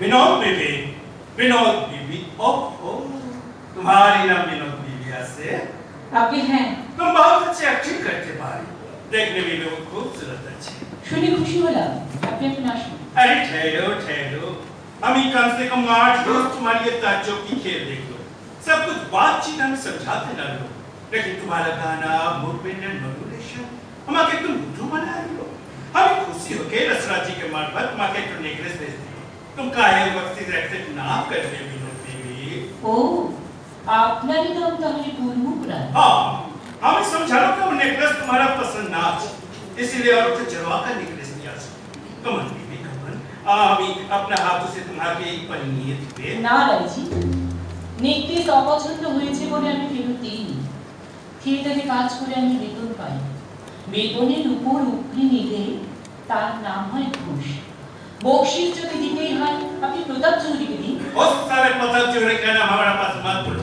विनोद बीबी, विनोद बीबी, ओह तुम्हारी नाम विनोद बीबी से आपके हैं। तुम बहुत अच्छे एक्टिंग करते भाई, देखने में लोग खूबसूरत अच्छे। শুনে খুশি হলাম আপনি এখন আসুন। अरे ठहरो ठहरो, हम ही कम से कम 8 रोज तुम्हारी ये ताज्जुब की खेल देख लो, सब कुछ बातचीत हम समझाते ना लो, लेकिन तुम्हारा गाना मूवमेंट एंड मॉड्यूलेशन हम आके तुम बुद्धू बना रही हो। हमें खुशी हो के रसराज जी के मार्फत तुम आके तो नेकलेस भेज दी। तुम काहे वक्त से एक्सेप्ट ना करते विनोद बीबी? ও আপনারই নাম তাহলে গুরমুখরা। हाँ, हमें समझा लो कि वो नेकलेस तुम्हारा पसंद ना है, इसीलिए और उसे जलवा कर नेकलेस दिया। कमन बीबी कमन, আমি अपना हाथों से तुम्हारे परिणीय दिए। না রাইজি, নেকলেস অপছন্দ হয়েছে বলে আমি ফেরত দিইনি। থিয়েটারে কাজ করে আমি বেতন পাই, বেতনের উপর উপরি নিলে তার নাম হয় ঘুষ। বকশিস যদি দিতেই হয় আপনি প্রতাপ চৌধুরীকে দিন। उस सारे प्रताप चौधरी का नाम हमारा पास मत बोलो,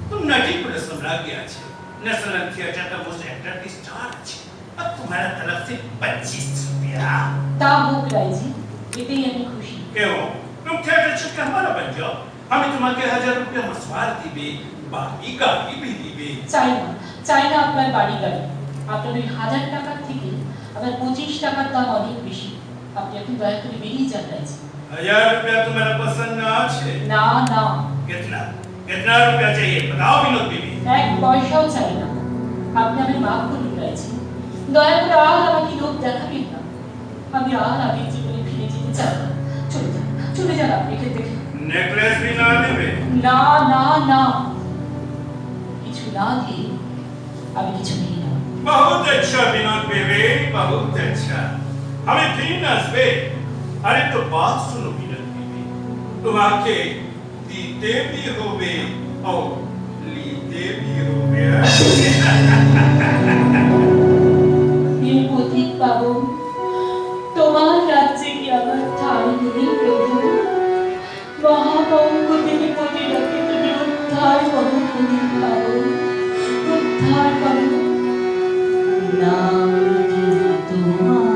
तुम नटी पुलिस सम्राज्ञी अच्छे, नेशनल थिएटर का मोस्ट एक्टर की स्टार अच्छे, अब तुम्हारा तरफ से 25 रुपया। তা হোক রাইজি, এতেই আমি খুশি। क्यों? तुम थिएटर चुप के हमारा बन जाओ, हमें तुम्हारे 1000 रुपया मसवार दीबे, बाकी गाड़ी भी दीबे। চাই না আপনার বাড়ি গাড়ি। আপনার ওই 1000 টাকার থেকে আবার 25 টাকার দাম অনেক বেশি। আপনি এখন দয়া করে বেরিয়ে যান রাইজি। 1000 रुपया तुम्हारा पसंद ना আছে? না না, कितना कितना रुपया चाहिए बताओ विनोद बीबी। এক পয়সাও চাই না। আপনি আমায় মাফ করুন রাইজি, দয়া করে আর আমাকে লোভ দেখাবেন না। আমি আর আগের জীবনে ফিরে যেতে চাই না। চলে যান আপনি এখান থেকে। नेकलेस भी ना देबे? না না না, কিছু না দিয়ে আমি কিছু নিই না। बहुत अच्छा विनोद बीबी, बहुत अच्छा, हमें भी नस्बे। अरे तो बात सुनो विनोद बीबी, तुम आके दीते भी होगे और लीते भी होगे। ये पथिक पावन, তোমার রাজ্যে কি আমার ঠাঁই নেই প্রভু? মহাপঙ্ক থেকে প্রতিরক্ষে তুমি উদ্ধার করো পথিক পাবন, উদ্ধার করো। নাম তোমার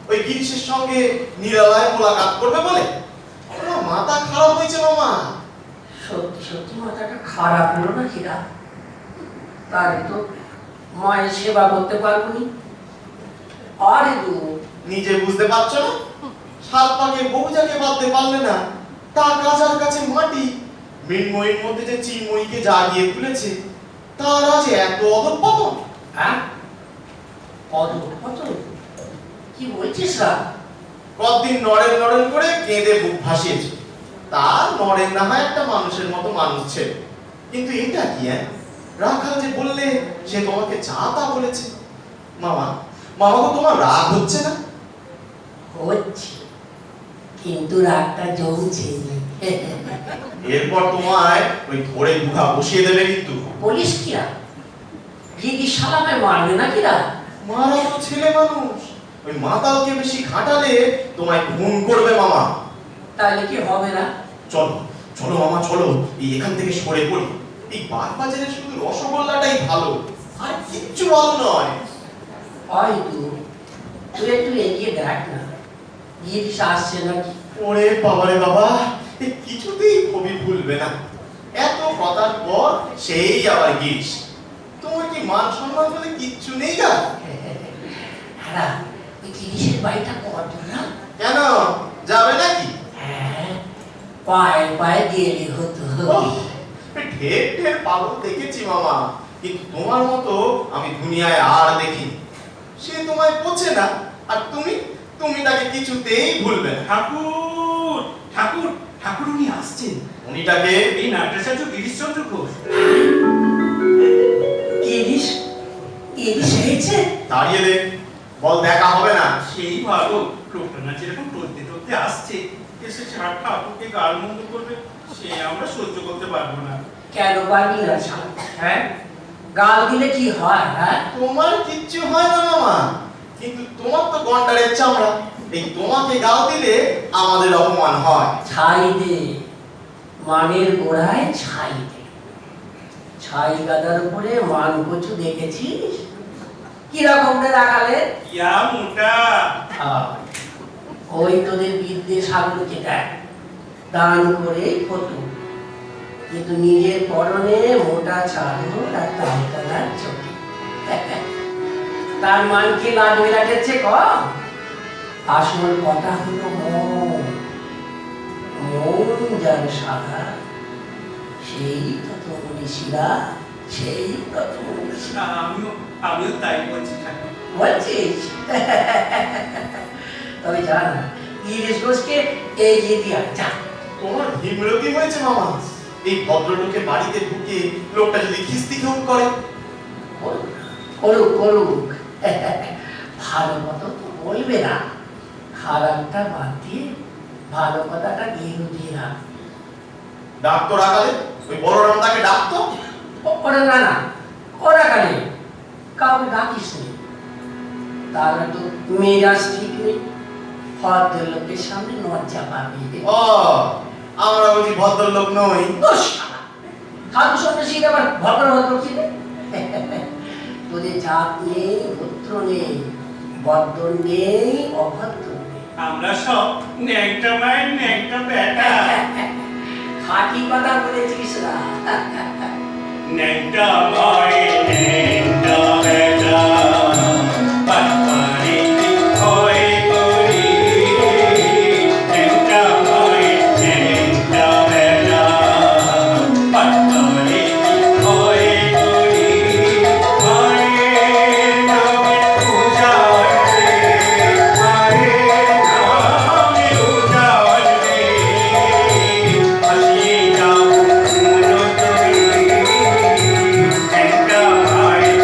ওই গিরিশের সঙ্গে নিরালায় মোলাকাত করবে বলে? ওরা মাথা খারাপ হয়েছে মামা। সত্যি সত্যি মাথাটা খারাপ হলো না কিরা? তাহলে তো মায়ের সেবা করতে পারবো নি। আরে দু নিজে বুঝতে পারছো না? সাত পাকে বহুজাকে বাঁধতে পারলে না, তা কাজার কাছে মাটি। মৃন্ময়ীর মধ্যে যে চিন্ময়ীকে জাগিয়ে তুলেছে, তার আজ এত অধঃপতন। হ্যাঁ, অধঃপতন কি বলছিস রা? কতদিন নড়েন নড়েন করে কেঁদে বুক ভাসিয়েছে, তার নড়েন না হয় একটা মানুষের মতো মানুষ ছেলে। কিন্তু এটা কি? রাখাল যে বললে সে তোমাকে যা তা বলেছে। মামা, মামা গো, তোমার রাগ হচ্ছে না? হচ্ছে, কিন্তু রাগটা জমছে। এরপর তোমায় ওই ধরে গুহা বসিয়ে দেবে কিন্তু। বলিস কিরা? দিদি সালামে মারবে না কিরা? মারা তো ছেলে মানুষ, ওই মাতালকে বেশি ঘাটালে তোমায় খুন করবে মামা। তাহলে কি হবে না? চলো চলো মামা, চলো এই এখান থেকে সরে পড়ি। এই বাগবাজারে শুধু রসগোল্লাটাই ভালো, আর কিচ্ছু ভালো নয়। হয়তো তুই একটু এগিয়ে দেখ না, গিরিশ আসছে নাকি। ওরে বাবারে বাবা, এ কিছুতেই কবি ভুলবে না। এত কথার পর সেই আবার গিরিশ। তোমার কি মান সম্মান বলে কিচ্ছু নেই গা? হ্যাঁ, ওই গিরিশের বাড়িটা কত না? কেন যাবে নাকি? হ্যাঁ, পায়ে পায়ে গেলে হতো। ঢের ঢের পাগল দেখেছি মামা, কিন্তু তোমার মতো আমি দুনিয়ায় আর দেখিনি। সে তোমায় পচে না, আর তুমি তুমি তাকে কিছুতেই ভুলবে না। ঠাকুর ঠাকুর ঠাকুর, উনি আসছেন। উনিটাকে এই নাট্যাচার্য গিরিশচন্দ্র ঘোষ। গিরিশ, গিরিশ হয়েছে? দাঁড়িয়ে দে, বল দেখা হবে না। সেই ভালো, লোকটা না যেরকম টলতে টলতে আসছে, এসে ঠাকুরকে গাল মন্দ করবে, সে আমরা সহ্য করতে পারবো না। কেন পারবি না? হ্যাঁ, গাল দিলে কি হয়? হ্যাঁ, তোমার কিচ্ছু হয় না মামা, কিন্তু তোমার তো গন্ডারের চামড়া। এই তোমাকে গাল দিলে আমাদের অপমান হয়। ছাই দে, মানের গোড়ায় ছাই দে। ছাই গাদার উপরে মান কচু দেখেছিস কিরকম রে রাখালে? ইয়া মোটা। ওই তোদের বিদ্যে সাগরকে দেখ, দান করে কত, কিন্তু নিজের পরনে মোটা চাদর আর তালতলার চটি। তার মান কি লাগবে রাখেছে কম? আসল কথা হলো মন। মন যার সাদা, সেই তত মনীষীরা, সেই তত মনীষীরা। আমিও তাই বলছি ঠাকুর। বলছিস? তবে জান, গিরিশ ঘোষকে এগিয়ে দিয়া যা। তোমার হিমরতি হয়েছে মামা। এই ভদ্রলোকে বাড়িতে ঢুকে লোকটা যদি খিস্তি খেউ করে। করুক করুক, ভালো কথা তো বলবে না, খারাপটা বাদ দিয়ে ভালো কথাটা গেরু দিয়ে রাখ। ডাক্তার রাখালে ওই বড় রাম তাকে ডাকতো। ওরা না না, ওরা কালে কাউকে ডাকিস নি, তাহলে তো মেজাজ ঠিক নেই, ভদ্রলোকের সামনে লজ্জা পাবি। ও, আমরা বুঝি ভদ্রলোক নই? সাধু সন্ন্যাসী আবার ভদ্র ভদ্র কি রে? তোদের জাত নেই, গোত্র নেই, ভদ্র নেই, অভদ্র নেই। আমরা সব ন্যাংটা মায়ের ন্যাংটা বেটা। খাঁটি কথা বলেছিস না। ন্যাংটা মায়ের ন্যাংটা বেটা, পাটপাড়ি ভয় করি। ন্যাংটা মায়ের ন্যাংটা বেটা, পাটপাড়ি ভয় করি। মায়ের নামে উজাড়ে, মায়ের নামে উজাড়ে, আসিয়ে যাও মন তরি। ন্যাংটা মায়ের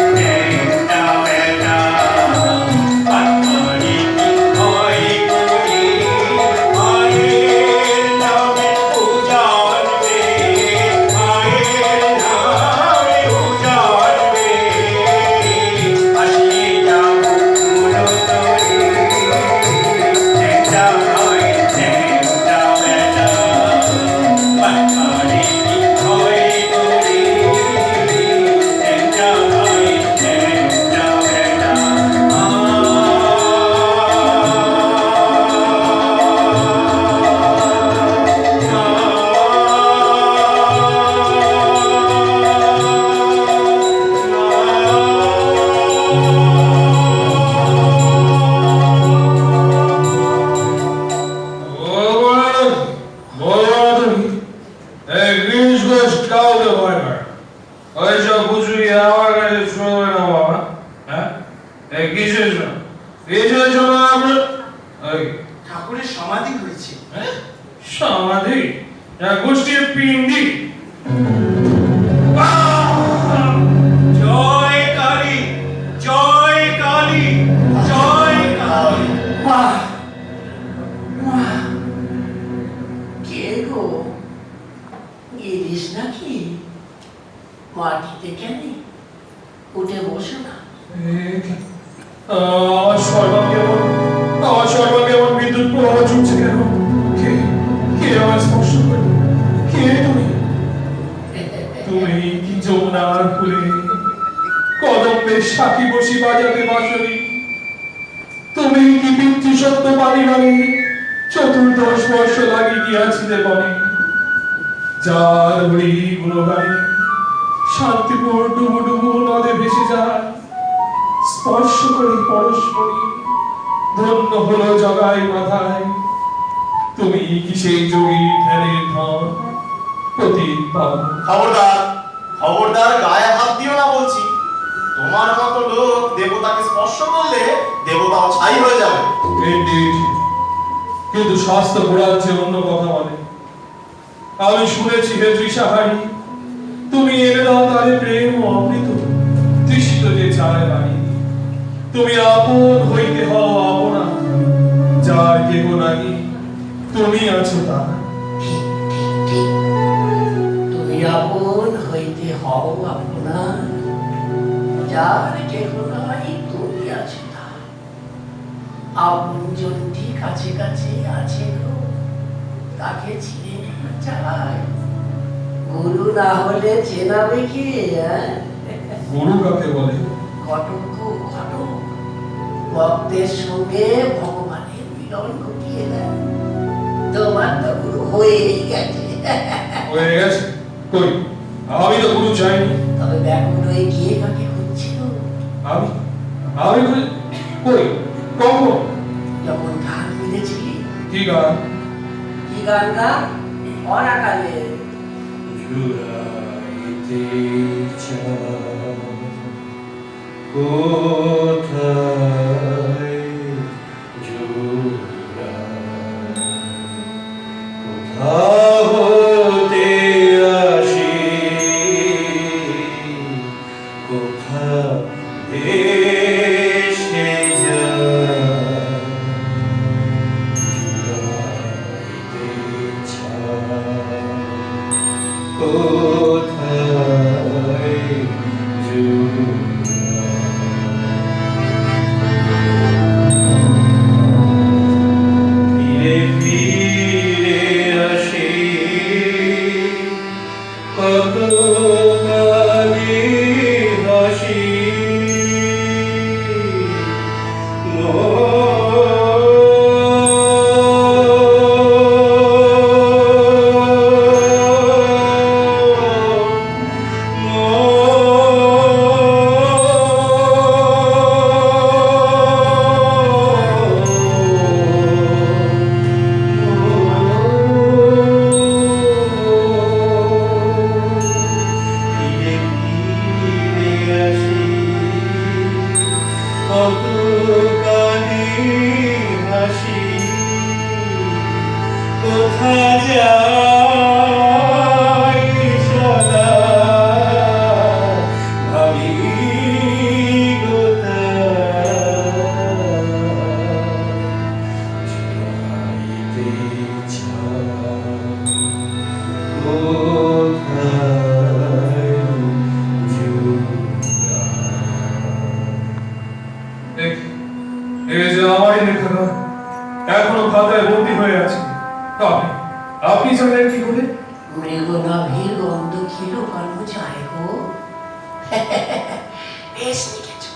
লাগে? ঠাকুরের সমাধি হয়েছে। হ্যাঁ? সমাধি? গোষ্ঠীর পিণ্ডি? জয় কালী, জয় কালী, জয় কালী। মা মা কে গো গিরিস নাকি মাটিতে কেন উঠে বসো না আমার সর্বাঙ্গে এমন বিদ্যুৎ প্রবাহ ছুটছে কেন? কে কে আমার স্পর্শ করে? কে তুমি? তুমি কি যমুনার ফুলে কদম্বের সাথী বসি বাজাতে বাঁশরি? তুমি কি পিতৃ সত্য পানি বাণী 14 বর্ষ লাগি গিয়াছিলে বনে? যার হরি গুণগানে শান্তিপুর ডুবু ডুবু নদে ভেসে যায়, স্পর্শ করে পরস্পরই ধন্য হলো জগায় মাথায়। তুমি কি সেই যোগী ধ্যানের ধন প্রতীক পাও? খবরদার, খবরদার, গায়ে হাত দিও না বলছি। তোমার মতো লোক দেবতাকে স্পর্শ করলে দেবতাও ছাই হয়ে যাবে। Indeed. কিন্তু শাস্ত্র পুরাণে অন্য কথা বলে। আমি শুনেছি হে ত্রিশাহারী, তুমি এনে দাও তারে প্রেম ও অমৃত, তৃষিত যে চায় বাড়ি। তুমি আপন হইতে হও আপনা, যার কেহ নাই তুমি আছো তা। ঠিক ঠিক ঠিক তুমি আপন হইতে হও আপনার, যার কেহ নাই তুমি আছো তা। আপনজনটি কাছে কাছে আছে গো, তাকে চিনে নেওয়া চাই। গুরু না হলে চেনাবে কে? গুরু কাকে বলে? ঘটক ঘটক ভক্তের সঙ্গে ভগবানের মিলন ঘটিয়ে দেয়। তোমার তো গুরু হয়েই গেছে। হয়ে গেছে? কই, আমি তো গুরু চাইনি। তবে ব্যাকুল হয়ে গিয়ে কাকে খুঁজছিল? আমি আমি কই, কখন? যখন গান মিলেছিলি। কি গান? কি গান গা? অনাকালে জুড়াইতে চাও কোথায় জুড়াই, কোথাও হতে আসি, কোথা এসে যায়। জুড়াইতে চাও কোথায় জুড়াই। ফিরে ফিরে আসি কত কালি হাসি, কোথা যাই সদা ভাবি জুড়াইতে কোথায় জুড়াই। এই যে আমারই লেখা গান এখনো খাতায় বন্দী হয়ে আছে। আপনি জানেন কি করে? মৃগনাভির গন্ধ খিলো কালো যায় গো। বেশ লিখেছো,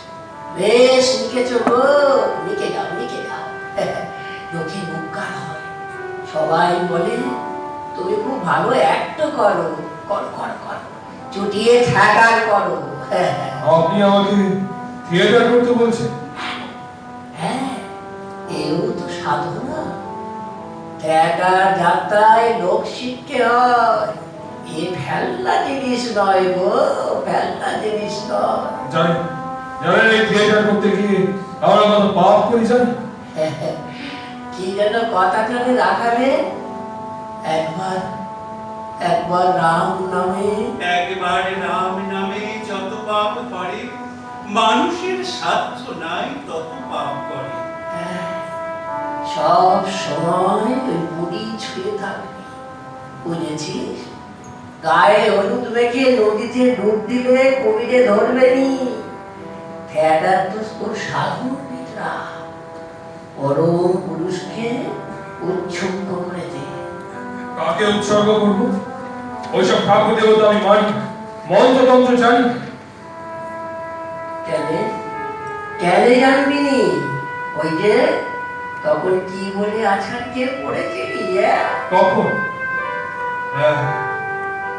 বেশ লিখেছো গো। লিখে যাও, লিখে যাও। লোকে মুখকার হয়, সবাই বলে তুমি খুব ভালো অ্যাক্ট করো। কর কর কর, চুটিয়ে ঠ্যাকার করো। আপনি আমাকে থিয়েটার করতে বলছেন? হ্যাঁ, এও তো সাধনা। ঠ্যাকার যাত্রায় লোক শিখতে হয়। এ ফেলনা জিনিস নয় গো, ফেলনা জিনিস নয়। জানেন এই থিয়েটার করতে গিয়ে আমরা কত পাপ করি জানি? কি যেন কথাটারে রাখাবে একবার একবার রাম নামে একবার নাম নামে যত পাপ করে, মানুষের সাধ্য নাই তত পাপ করে। সব সময় ওই বুড়ি ছুঁয়ে থাকবে, বুঝেছিস? গায়ে হলুদ মেখে নদীতে ডুব দিলে কবিরে ধরবে নি। ফেডার তো তোর সাধুর পিতা, পরম পুরুষকে উৎসর্গ করে দে। কাকে উৎসর্গ করবো? ওইসব ঠাকুর দেবতা আমি মানি না, মন্ত্রতন্ত্র জানি না। কেন কেন জানবি নি? ওই যে তখন কি বলে আছাড়কে পড়েছিলি? কখন? হ্যাঁ,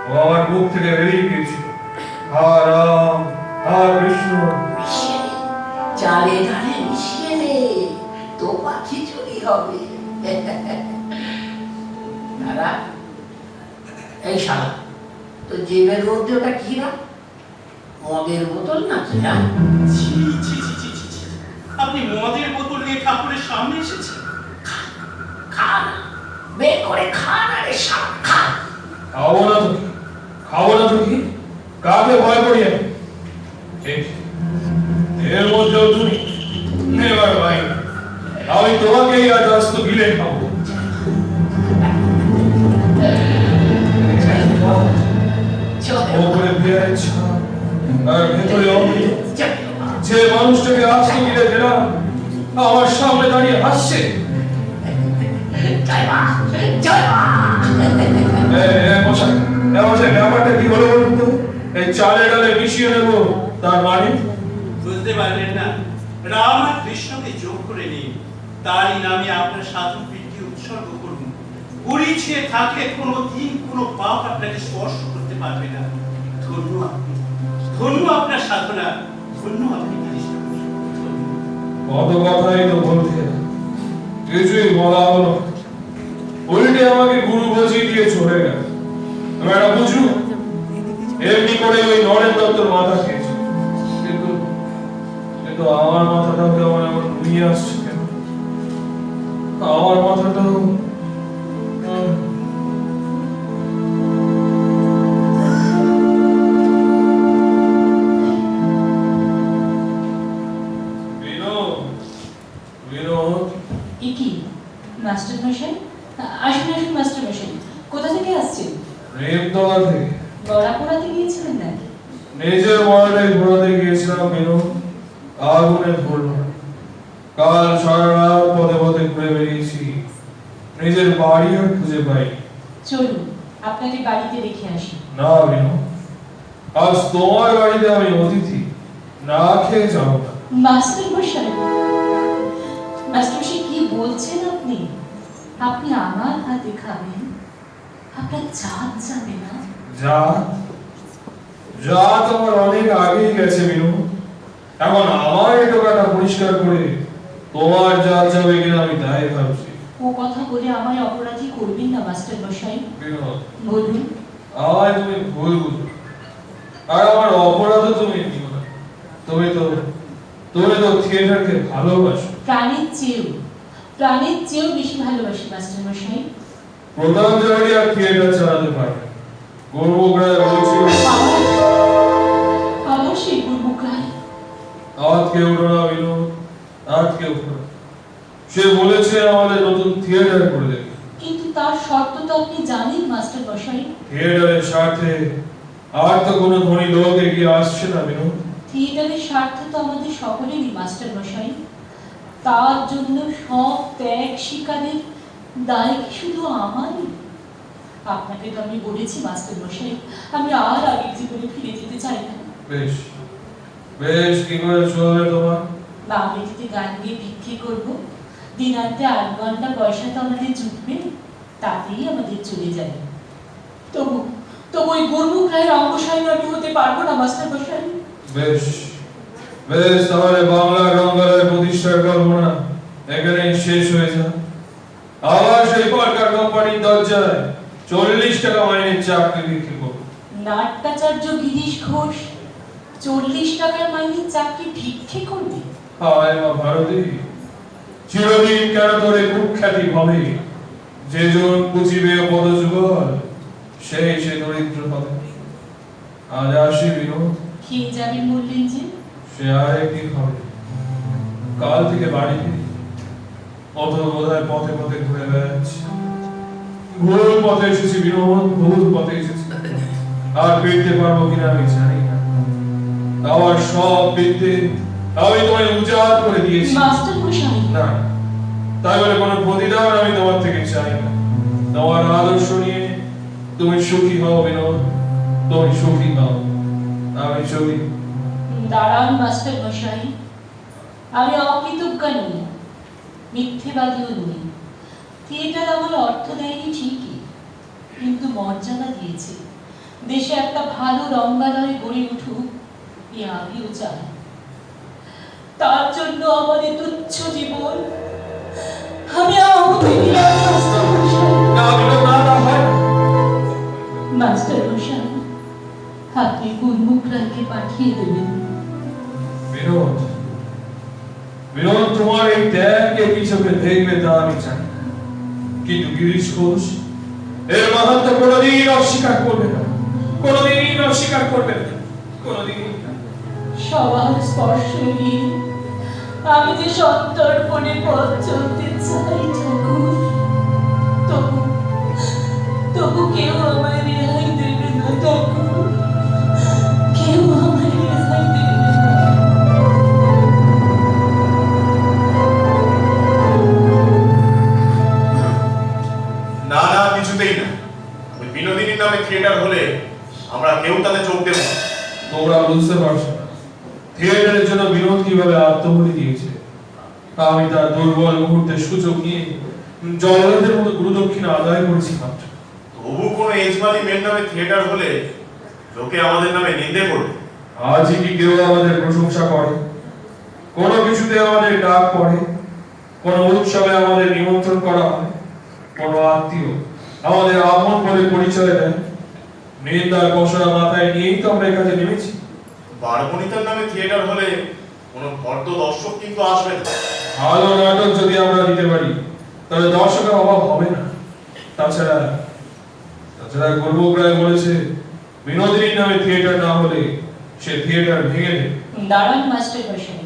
ও আমার মুখ থেকে বেরিয়ে গিয়েছিল, হা রাম হা কৃষ্ণ। মিশিয়ে নে, চালে ডালে মিশিয়ে নে, তো পাখি চুরি হবে। দাদা, এই শালা, তো জেবের মধ্যে ওটা কি না? মদের বোতল নাকি? না ছি ছি ছি ছি ছি ছি। আপনি মদের বোতল নিয়ে ঠাকুরের সামনে এসেছেন? খা না, বের করে খা না রে শালা, খা। খাবো না তো কি? খাবো না তো কি? কাকে ভয় করি আমি? এর মধ্যেও তুমি নেবার ভাই, আমি তোমাকেই আজ আস্ত গিলে খাবো। ওপরে বিয়ের ছাপ আর ভেতরে অমৃত। যে মানুষটাকে আস্ত গিলে দিলাম আমার সামনে দাঁড়িয়ে হাসছে। জয় মা, জয় মা। ব্যাপারটা কি হলো বলুন তো? এই চালে ডালে মিশিয়ে নেবো তার মানে? বুঝতে পারলেন না? রাম আর কৃষ্ণকে যোগ করে নিন, তারই নামে আপনার সাধু পীঠকে উৎসর্গ করুন। বুড়ি ছেয়ে থাকলে কোনো দিন কোনো পাপ আপনাকে স্পর্শ করতে পারবে না। ধন্য আপনি, ধন্য আপনার সাধনা, ধন্য আপনি কৃষ্ণ। কত কথাই তো বলতে কিছুই বলা হলো, উল্টে আমাকে গুরু বজিয়ে দিয়ে চলে গেল। এবার বুঝু এমনি করে ওই নরেন দত্তর মাথা খেয়েছে, কিন্তু কিন্তু আমার মাথাটাও কেমন এমন ঘুরিয়ে আসছে কেন? আমার মাথাটাও মাস্টার মশাই, আসুন আসুন মাস্টার মশাই। কোথা থেকে আসছেন? রেমতলা থেকে। গড়া পোড়াতে গিয়েছিলেন নাকি? নিজের মরণে ঘোরাতে গিয়েছিলাম বিনু, আগুনে ধরল। কাল সারা রাত পথে পথে ঘুরে বেরিয়েছি, নিজের বাড়ি আর খুঁজে পাইনি। চলুন আপনাকে বাড়িতে রেখে আসি। না বিনু, আজ তোমার বাড়িতে আমি অতিথি, না খেয়ে যাবো না। মাস্টার মশাই, মাস্টার মশাই কি বলছেন আপনি? আপনি আমার হাতে খাবেন? আপনার জাত যাবে না? যা তোমার অনেক আগেই গেছে বিনু, এখন আমার এই টোকাটা পরিষ্কার করে তোমার জাত যাবে কিনা আমি তাই ভাবছি। ও কথা বলে আমায় অপরাধী করবেন না মাস্টার মশাই। বিনু, বলুন। আমায় তুমি ভুল বুঝো, আর আমার অপরাধও তুমি নিও না। তুমি তো থিয়েটারকে ভালোবাসো। প্রাণের চেয়েও বেশি ভালোবাসি মাস্টার মশাই। প্রধানচারী আর থিয়েটার চালাতে পারবে, গর্বগ্রায় বলছি আমার সেই গুরুমুখায় আজকে উঠো না বিনু, আজকে উঠো না। সে বলেছে আমাদের নতুন থিয়েটার করে দেবে, কিন্তু তার শর্ত তো আপনি জানেন মাস্টার মশাই। থিয়েটারের স্বার্থে আর তো কোনো ধনী লোক এগিয়ে আসছে না বিনু। থিয়েটারের স্বার্থ তো আমাদের সকলেরই মাস্টার মশাই। তার জন্য সব ত্যাগ স্বীকারের দায় কি শুধু আমারই? আপনাকে তো আমি বলেছি মাস্টার মশাই, আমি আর আগের জীবনে ফিরে যেতে চাই না। বেশ বেশ, কি করে চলবে তোমার? বাংলাটিতে গান দিয়ে ভিক্ষে করব, দিনান্তে 8 ঘন্টা পয়সা তো আমাদের জুটবে, তাতেই আমাদের চলে যাবে। তবু ওই গুরুমুখ রায়ের অঙ্গসায়ী আমি হতে পারবো না মাস্টার মশাই। বেশ বেশ, তাহলে বাংলা রঙ্গালয় প্রতিষ্ঠার কল্পনা এখানেই শেষ হয়ে যায়। আবার সেই সরকার কোম্পানির দরজায় 40 টাকা মাইনের চাকরি বিক্রি করবো। নাট্যাচার্য গিরিশ ঘোষ 40 টাকার মাইনের চাকরি ভিক্ষে করবে? হায় মা ভারতী, চিরদিন কেন তোরে কুখ্যাতি হবে, যেজন পুজিবে পদযুগল সেই সে দরিদ্র হবে। আজ আসি বিনোদ, খেয়ে যাবেন বললেন যে? সে আর একদিন হবে। কাল থেকে বাড়ি ফিরি, অত বোধহয় পথে পথে ঘুরে বেড়াচ্ছি। ভুল পথে এসেছি বিনোদ, ভুল পথে এসেছি। আর ফিরতে পারবো কিনা আমি জানি না। আমার সব বিদ্যে আমি তোমায় উজাড় করে দিয়েছি। মাস্টার মশাই, না, তাই বলে কোনো প্রতিদান আমি তোমার থেকে চাই না। তোমার আদর্শ নিয়ে তুমি সুখী হও বিনোদ, তুমি সুখী হও। আমি চলি। দাঁড়ান মাস্টার মশাই, আমি অকৃতজ্ঞ নই, মিথ্যেবাদীও নই। থিয়েটার আমার অর্থ দেয়নি ঠিকই, কিন্তু মর্যাদা দিয়েছে। দেশে একটা ভালো রঙ্গালয় গড়ে উঠুক, এ আমিও চাই। তার জন্য আমাদের তুচ্ছ জীবন আমি আহুতি দিলাম মাস্টার মশাই। না বিনোদ, না, না হয় না। মাস্টার মশাই, আপনি গুরমুখ রায়কে পাঠিয়ে দেবেন। বিনোদ, বিনোদ, তোমার এই ত্যাগকে কি চোখে দেখবে তা আমি জানি না। কিন্তু গিরিশ ঘোষ এর মাহাত্ম কোনোদিন অস্বীকার করবে না, কোনোদিন অস্বীকার করবে না, কোনোদিন না। সবার স্পর্শ নিয়ে আমি যে সন্তর্পণে পথ চলতে চাই ঠাকুর, তবু তবু কেউ আমায় রেহাই দেবে না ঠাকুর, কেউ আমায় রেহাই দেবে না। না না, কিছুতেই না। ওই বিনোদিনীর নামে থিয়েটার হলে আমরা কেউ তাতে চোখ দেব না। তোমরা বুঝতে পারছো না থিয়েটারের জন্য বিনোদ কিভাবে আত্মবলি দিয়েছে। আমি তার দুর্বল মুহূর্তে সুযোগ নিয়ে জলরাতের মতো গুরুদক্ষিণা আদায় করেছি মাত্র। তবু কোনো এজমালি মেয়ের নামে থিয়েটার হলে লোকে আমাদের নামে নিন্দে করবে। আজই কি কেউ আমাদের প্রশংসা করে? কোনো কিছুতে আমাদের ডাক পড়ে? কোনো উৎসবে আমাদের নিমন্ত্রণ করা হয়? কোনো আত্মীয় আমাদের আপন বলে পরিচয় দেয়? নিন্দার বসরা মাথায় নিয়েই তো আমরা এখানে নেমেছি। বারবণিতার নামে থিয়েটার হলে কোনো ভদ্র দর্শক কিন্তু আসবে না। ভালো নাটক যদি আমরা দিতে পারি তাহলে দর্শকের অভাব হবে না। তাছাড়া গর্বক রায় বলেছে বিনোদিনীর নামে থিয়েটার না হলে সে থিয়েটার ভেঙে দেবে। দাঁড়ান মাস্টার মশাই,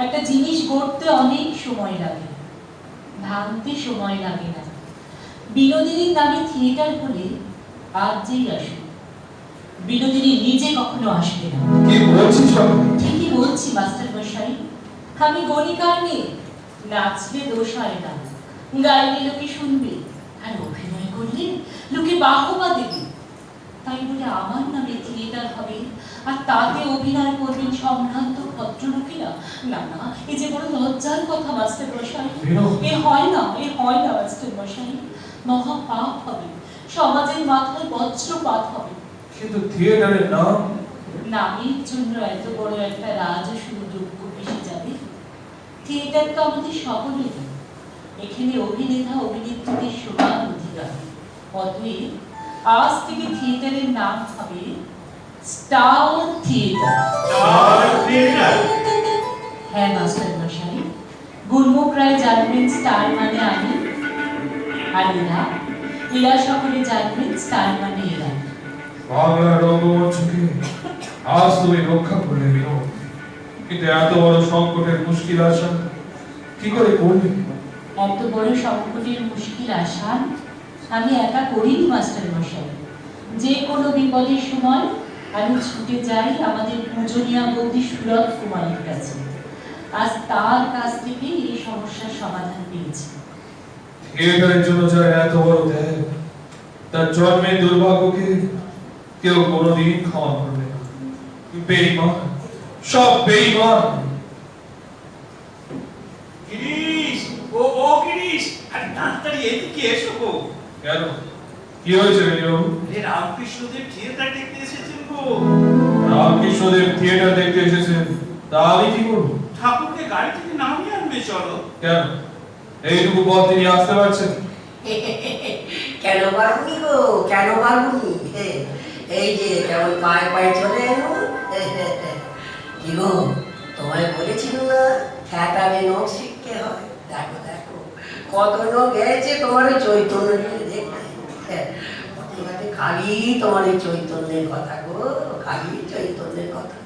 একটা জিনিস গড়তে অনেক সময় লাগে, ভাঙতে সময় লাগে না। বিনোদিনীর নামে থিয়েটার হলে আজ যেই আসুক, বিনোদিনী নিজে কখনো আসবে না। কি বলছিস? ঠিকই বলছি মাস্টার মশাই, আমি গণিকার মেয়ে, নাচলে দোষ হয় না, গাইলে লোকে শুনবে, আর অভিনয় করলে লোকে বাহবা দেবে। তাই বলে আমার নামে থিয়েটার হবে আর তাতে অভিনয় করবেন সম্ভ্রান্ত ভদ্রলোকেরা? না না, এ যে বড় লজ্জার কথা মাস্টার মশাই। এ হয় না, এ হয় না মাস্টার মশাই। মহা পাপ হবে, সমাজের মাথায় বজ্রপাত হবে। কিন্তু থিয়েটারের নাম, নামের জন্য এত বড় একটা রাজস্ব যোগ্য এসে যাবে? থিয়েটার তো আমাদের সকলের, এখানে অভিনেতা অভিনেত্রীদের সমান অধিকার। অতএব আজ থেকে থিয়েটারের নাম হবে স্টার থিয়েটার। Star theatre? হ্যাঁ মাস্টার মশাই, গুরমুখ রায় জানবেন স্টার মানে আমি, আর এরা সকলে জানবেন স্টার মানে এরা। বাংলা রঙ্গমঞ্চকে আজ তুমি রক্ষা করলে বিনোদ, কিন্তু এত বড় সংকটের মুশকিল আসা কি করে করবে? এত বড় সংকটের মুশকিল আসান আমি একা করিনি মাস্টার মশাই। যে কোনো বিপদের সময় আমি ছুটে যাই আমাদের পূজনীয়া বন্দী সুরত কুমারের কাছে। আজ তার কাছ থেকে এই সমস্যার সমাধান পেয়েছি। থিয়েটারের জন্য যারা এত বড় ত্যাগ, তার জন্মের দুর্ভাগ্যকে কেউ কোনোদিন ক্ষমা করবে না। বেঈমান, সব বেঈমান। গিরিশ, ও গিরিশ, আরে তাড়াতাড়ি এদিকে এসো গো। কেন, কি হয়েছে মেজবাবু? এ রামকৃষ্ণদেব থিয়েটার দেখতে এসেছেন গো। রামকৃষ্ণদেব থিয়েটার দেখতে এসেছেন, তা আমি কি করবো? ঠাকুরকে গাড়ি থেকে নামিয়ে আনবে চলো। কেন, এইটুকু পথ তিনি আসতে পারছেন? কেন পারবনি গো, কেন পারবনি? এই যে কেমন পায়ে পায়ে চলে এলো। কি গো, তোমায় বলেছিল না থিয়েটারে নোট শিখতে হয়? দেখো দেখো কত লোক গেছে তোমার ওই চৈতন্য দেখতে। পথে ঘাটে খালি তোমার এই চৈতন্যের কথা গো, খালি চৈতন্যের কথা।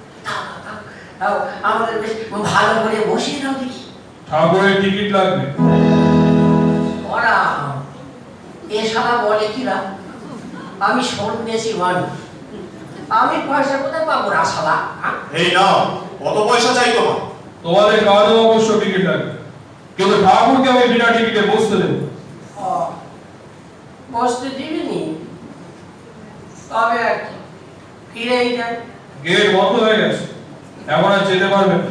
তাও আমাদের বেশ ভালো করে বসিয়ে দাও দেখি। ঠাকুরের টিকিট লাগবে। ওরা এ শালা বলে কিরা আমি সন্ন্যাসী মানুষ, আমি পয়সা কোথায় পাবো রা শালা? এই নাও, কত পয়সা চাই তোমার? তোমাদের কাজও অবশ্য টিকিট লাগবে, কিন্তু ঠাকুরকে আমি বিনা টিকিটে বসতে দেবো। বসতে দিবিনি? তবে আর কি, ফিরেই যান। গেট বন্ধ হয়ে গেছে, এখন আর যেতে পারবে না।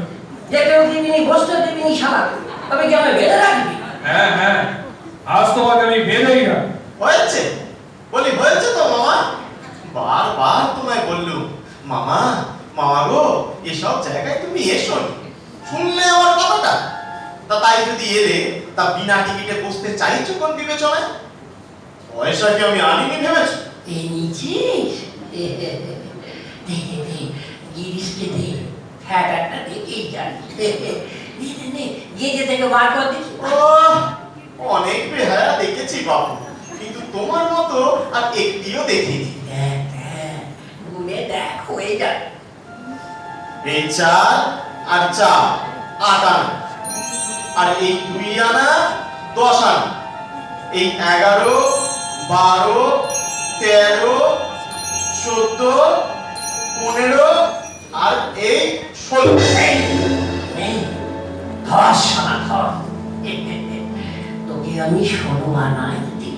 যেতেও দিবিনি, বসতে দিবিনি শালা, তবে কি আমায় বেঁধে রাখবি? হ্যাঁ হ্যাঁ, আজ তোমাকে আমি বেঁধেই না। হয়েছে বলি, হয়েছে তো মামা। বারবার তোমায় বললুম মামা মামা গো, এসব জায়গায় তুমি এসো, শুনলে আমার কথাটা। তা তাই যদি এলে, তা বিনা টিকিটে বসতে চাইছো কোন বিবেচনায়? পয়সা কি আমি আনিনি ভেবেছো? এই নিচিস দে দে দে দে দে গিরিশকে দে, ফ্যাটারটা দেখেই জানি। দে গেজে থেকে বার কর দেখি। অনেক বেহায়া দেখেছি বাবু, কিন্তু তোমার মতো আর একটিও দেখিনি। দেখ দেখ গুনে দেখ, হয়ে যাবে। এই 4 আর 4 8 আনা, আর এই 2 আনা 10 আনা, এই 11 12 13 14 15 আর এই 16। এই ধর শালা ধর, তোকে আমি 16 আনাই দিই।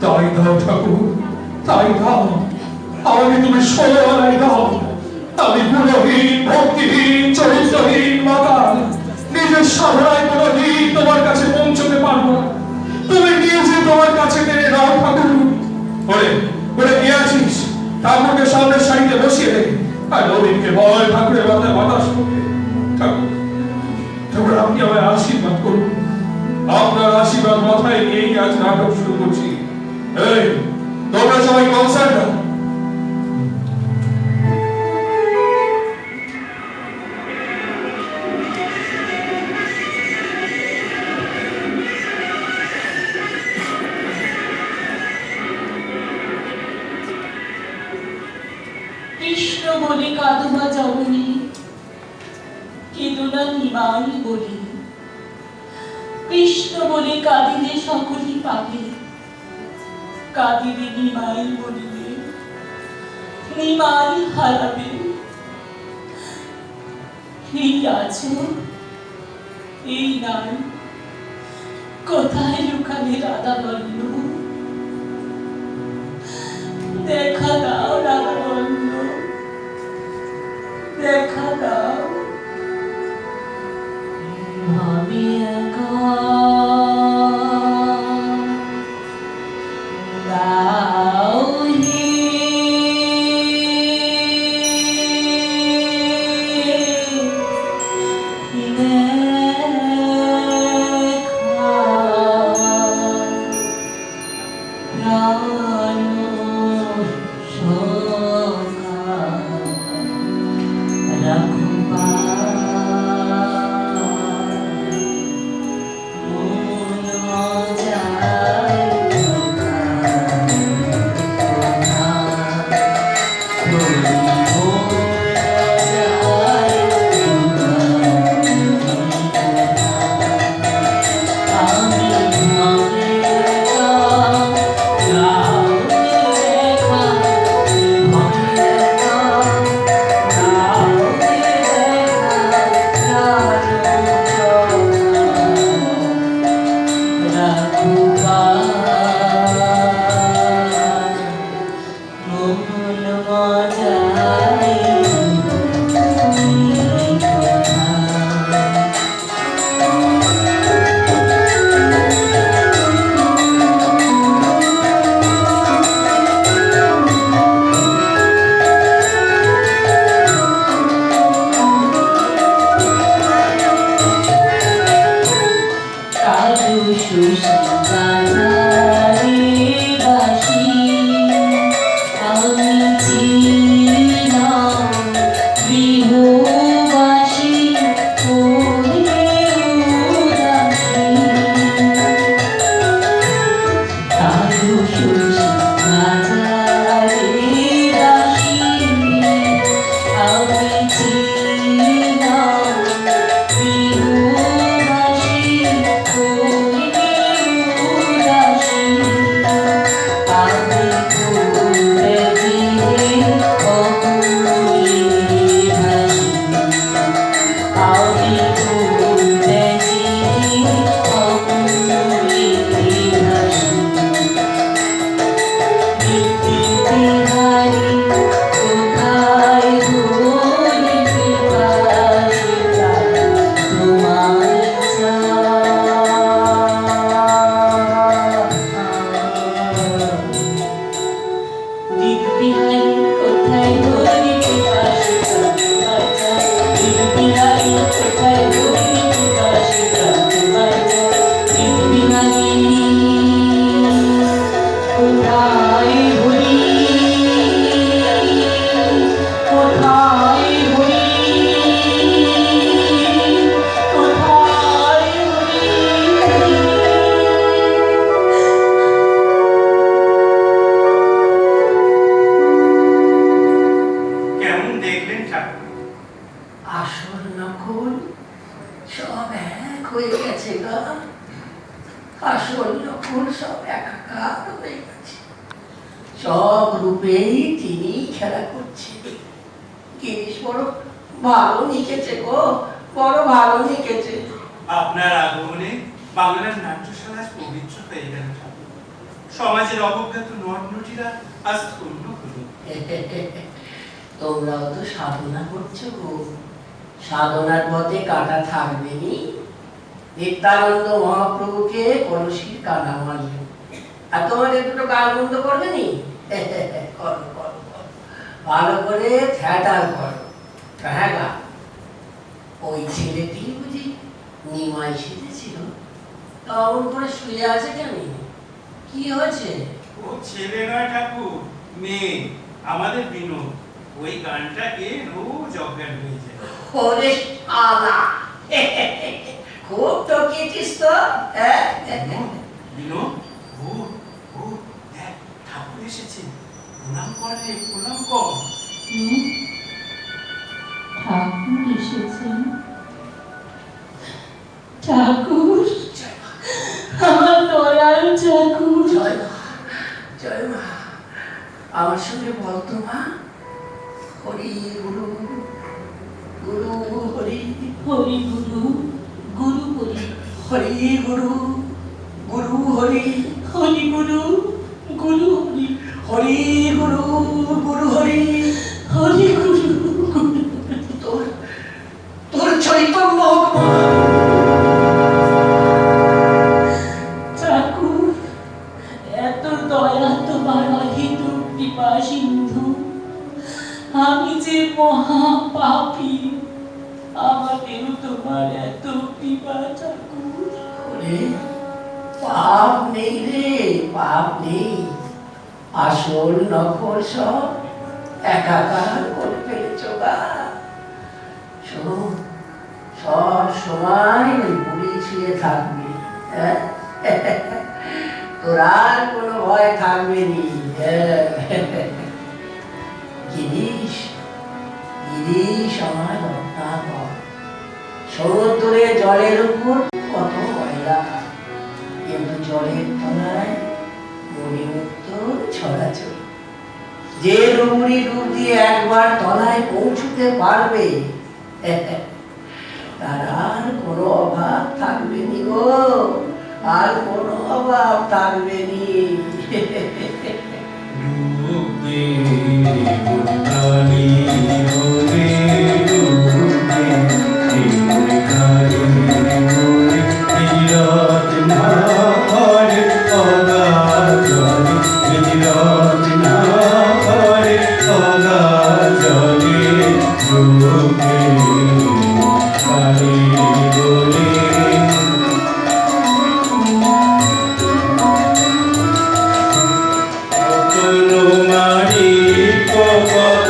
তাই দাও ঠাকুর, তাই দাও, আমাকে তুমি 16 আনাই দাও। আমি গুণহীন, ভক্তিহীন, চরিত্রহীন মাতাল, নিজের সাধনায় কোনোদিন তোমার কাছে পৌঁছতে পারবো না। তুমি গিয়েছি তোমার কাছে টেনে দাও ঠাকুর। ওরে ওরে গিয়েছিস, ঠাকুরকে সামনের সারিতে বসিয়ে দে, আর নবীনকে বল ঠাকুরের মাথায় বাতাস করতে। ঠাকুর ঠাকুর, আপনি আমায় আশীর্বাদ করুন। আপনার আশীর্বাদ মাথায় নিয়েই আজ নাটক শুরু করছি। এই তোমরা সবাই কনসার্ট দাও। কৃষ্ণ বলে কাঁদবা জননী, কেদনা নিমাই বলি। কৃষ্ণ বলে কাঁদিলে সকলই পাবে, কাঁদিলে নিমাই বলিলে নিমাই হারাবে। এই আছো, এই নাই, কোথায় লুকালে রাধা বল্ল? দেখা দাও রাধা বল্ল, দেখা দাও। আমি একা দাওহি গৃহবাসী আসল যখন সব একাকার হয়ে গেছে, সব রূপেই তিনি খেলা করছে। গিরিশ বড় ভালো লিখেছে গো, বড় ভালো লিখেছে। আপনার আগমনে বাংলার নাট্যশালা আজ পবিত্র হয়ে গেল ঠাকুর। সমাজের অবজ্ঞাত নটনটিরা আজ ধন্য হলো। তোমরাও তো সাধনা করছো গো, সাধনার পথে কাটা থাকবে নি। নিত্যানন্দ মহাপ্রভুকে কলসির কানা মারলে, আর তোমাদের দুটো গাল বন্ধ করবে নি? করো করো করো, ভালো করে থিয়েটার করো। হ্যাঁ গা, ওই ছেলেটি বুঝি নিমাই সেজেছিল, তখন করে শুয়ে আছে কেন? কি হয়েছে? ও ছেলে নয় ঠাকুর, মেয়ে, আমাদের বিনোদ। ওই গানটাকে রোজ অজ্ঞান হয়ে যায়। ওরে শালা, খুব টকিয়েছিস তো। বিনোদ, ও ও দেখ, ঠাকুর এসেছে। প্রণাম কর রে, প্রণাম কর। ঠাকুর এসেছেন। ঠাকুর, আমার দয়াল ঠাকুর। জয় মা, জয় মা। আমার সঙ্গে বলতো মা, হরি গুরু, গুরু হরি, হরি গুরু, গুরু হরি, হরি গুরু, গুরু হরি, হরি গুরু, গুরু হরি, হরি গুরু, গুরু হরি। হরি গুরু, গুরু। তোর তোর চৈতন্য হোক মা। ঠাকুর, এত দয়া তোমার অহিত কৃপা সিন্ধু। আমি যে মহা পাপী, আমাদেরও তোমার এত কৃপা ঠাকুর। ওরে, পাপ নেই রে, পাপ নেই। আসল নকল সব একাকার করে ফেলেছ গা। শোনো, সব সময় ওই বুড়ি ছুঁয়ে থাকবি, হ্যাঁ? তোর আর কোনো ভয় থাকবে নি। গিরিশ, গিরিশ আমার রত্নাকর। সমুদ্রে জলের উপর কত ময়লা, কিন্তু জলের তলায় মণিমুক্ত ছড়াছড়ি। যে ডুবুরি ডুব দিয়ে একবার তলায় পৌঁছতে পারবে, তার আর কোনো অভাব থাকবে নি গো, আর কোনো অভাব থাকবে নি। Maria,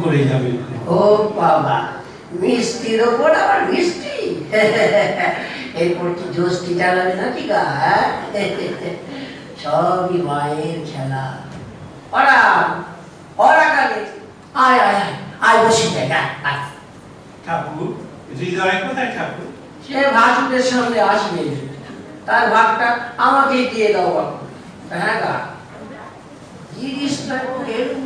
করে যাবে। ও বাবা, মিষ্টির ওপর আবার মিষ্টি। এরপর কি জোস্তি চালাবে নাকি গা? সবই মায়ের খেলা। ওরা ওরা কালে আয় আয় আয় আয় বসে দেখ আয়। ঠাকুর, হৃদয় কোথায় ঠাকুর? সে ভাসুদের সামনে আসবে, তার ভাগটা আমাকে দিয়ে দাও বাবু। হ্যাঁ গা, জিনিসটা এরকম।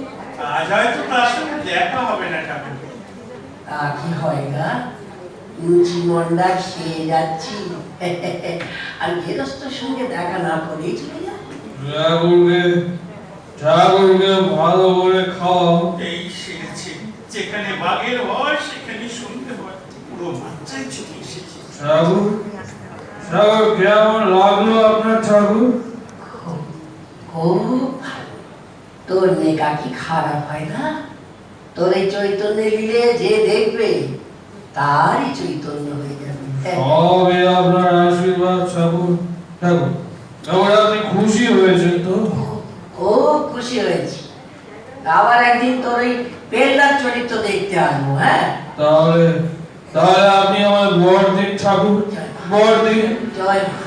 আজ হয়তো তার সঙ্গে দেখা হবে না ঠাকুর। তা কি হয় গা, লুচি মন্ডা খেয়ে যাচ্ছি আর গেরস্তর সঙ্গে দেখা না করেই চলে যা। ঠাকুরকে ভালো করে খাও। এই সেরেছে, যেখানে বাঘের হয় সেখানে শুনতে হয়, পুরো বাচ্চাই চলে এসেছে। ঠাকুর, ঠাকুর কেমন লাগলো আপনার ঠাকুর? খুব ভালো। তোর নেকা কি খারাপ হয় না? তোর এই চৈতন্য দিলে যে দেখবে তারই চৈতন্য হয়ে যাবে। সবই আপনার আশীর্বাদ ঠাকুর। ঠাকুর, ঠাকুর আপনি খুশি হয়েছেন তো? খুব খুশি হয়েছি। আবার একদিন তোর এই পেল্লার চরিত্র দেখতে আসবো। হ্যাঁ, তাহলে তাহলে আপনি আমার বর দিন ঠাকুর, বর দিন। জয় মা।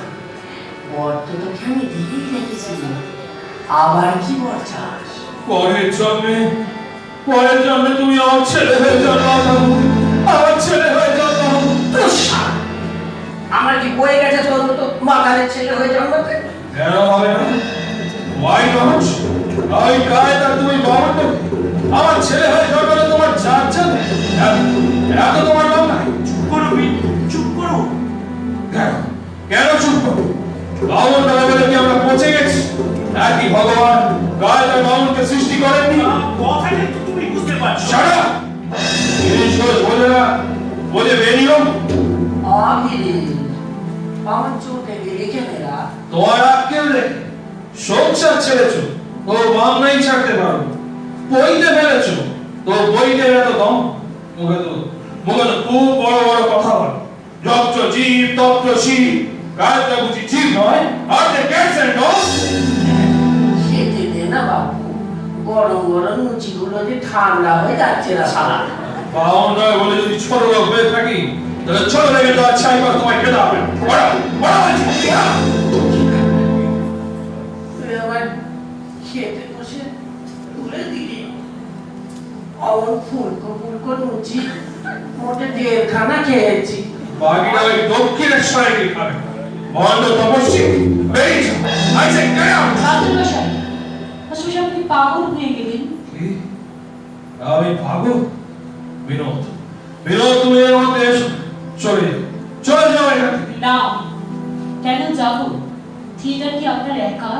বর তো তোকে আমি দিয়েই রেখেছি, আবার কি বর চাস? পরের জন্মে তুমি আমার ছেলে হয়ে জন্মাও ঠাকুর, আমার ছেলে হয়ে জন্মাও। আমার কি বয়ে গেছে তোর মতো মাতালের ছেলে হয়ে জন্মাতে? কেন হবে না? Why not? ওই কায়দা তুমি বামন দেবে, আমার ছেলে হয়ে জন্মালে তোমার যাচ্ছে না। এত তোমার নাম নাই। চুপ করো বিন্দু, চুপ করো। কেন কেন চুপ করো? বামন বেলা বলে কি আমরা পৌঁছে গেছি? একই ভগবান কায়দা বামনকে সৃষ্টি করেননি। কথাটা তো তুমি বুঝতে পারছো। সারা জিনিসগুলো বোঝে না, বোঝে বেরিয়ম। আমিরে আমার চোখে লিখে মেরা তোমার আক্কেল দেখে সংসার ছেড়েছো, তো মামলাই ছাড়তে পারো। বইতে ফেলেছো, তো বইতে এত দম। মুখে তো খুব বড় বড় কথা বল। যত্র জীব তত্র শিব, কাজটা বুঝি ঠিক নয়। আর দ্য ক্যাটস এন্ড ডগস। খেতে দে না বাবু, গরম গরম লুচিগুলো যে ঠান্ডা হয়ে যাচ্ছে না সারা। বাউন নয় বলে যদি ছোট লোক হয়ে থাকি, তাহলে ছোট লেগে তো আচ্ছা এবার তোমায় খেতে হবে। বড় বড় বলছি তুই আমার খেতে বসে তুলে দিলি অমন ফুলকো লুচি, মোটে 1.5 খানা খেয়েছি। বাকিটা ওই দক্ষিণেশ্বরে কি খাবে? ভণ্ড তপস্বী বেরিয়ে যাও। I say get out! রাজমশাই, আসলে আপনি পাগল হয়ে গেলেন। কি? আমি ভাবো বিনোদ, বিনোদ তুমি এর মধ্যে এসো। চলে যাও, চলে যাও এখান থেকে। না, কেন যাব? থিয়েটার কি আপনার একা?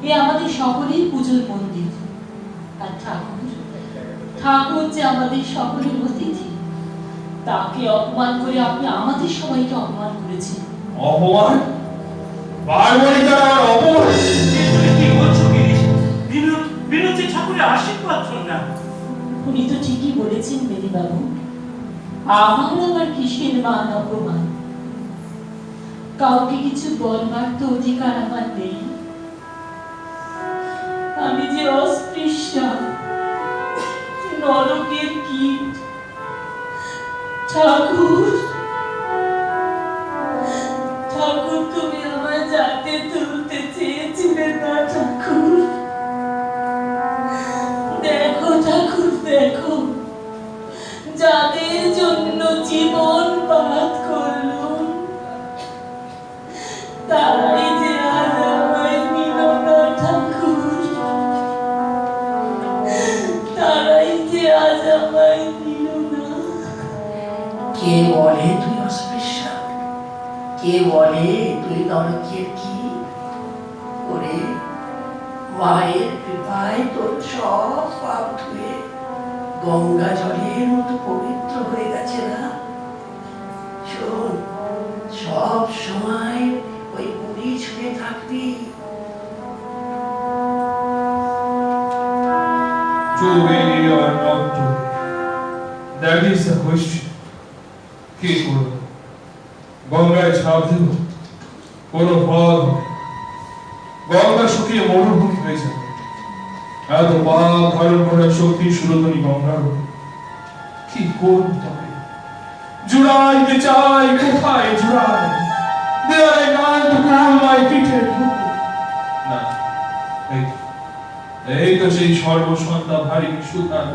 এ আমাদের সকলের পুজোর মন্দির। আর ঠাকুর, ঠাকুর যে আমাদের সকলের অতিথি, তাকে অপমান করে আপনি আমাদের সবাইকে অপমান করেছেন। অপমান? বারবারই তার আমার অপমান। তুমি কি বলছো গিরিশ? বিনোদ যে ঠাকুরের আশীর্বাদ না। উনি তো ঠিকই বলেছেন মেদিবাবু, আমার আবার কিসের মান অপমান? কাউকে কিছু বলবার তো অধিকার আমার নেই। আমি যে অস্পৃশ্যা, নরকের কীট। ঠাকুর, ঠাকুর তুমি আমার জাতে তুলতে চেয়েছিলে না ঠাকুর। দেখো ঠাকুর, দেখো যাদের জন্য জীবন পাত করলুম, তারাই যে আজ আমায় নিল না ঠাকুর, তারাই যে আজ আমায় নিল না। কে বলে তুই অস্পৃশ্যা? কে বলে তুই নরকের কি? ওরে মায়ের কৃপায় তোর সব পাপ ধুয়ে গঙ্গা জলের মতো পবিত্র হয়ে গেছে না? শোন, সব সময় ওই পুরী ছুঁয়ে থাকবি। To be or not to be, that is the question. কি করব? গঙ্গায় ঝাঁপ দেব, কোনো ফল হবে? গঙ্গা শুকিয়ে মরুভূমি হয়ে যাবে। এত পাপ ধারণ করার শক্তি সুরতনী গঙ্গার কি করব তবে? জুড়াইতে চাই, কোথায় জুড়াই? দেয়ালে গান তো কোরমায় পিঠে না। এই তো সেই সর্বসন্ধ্যা ভারী সুতার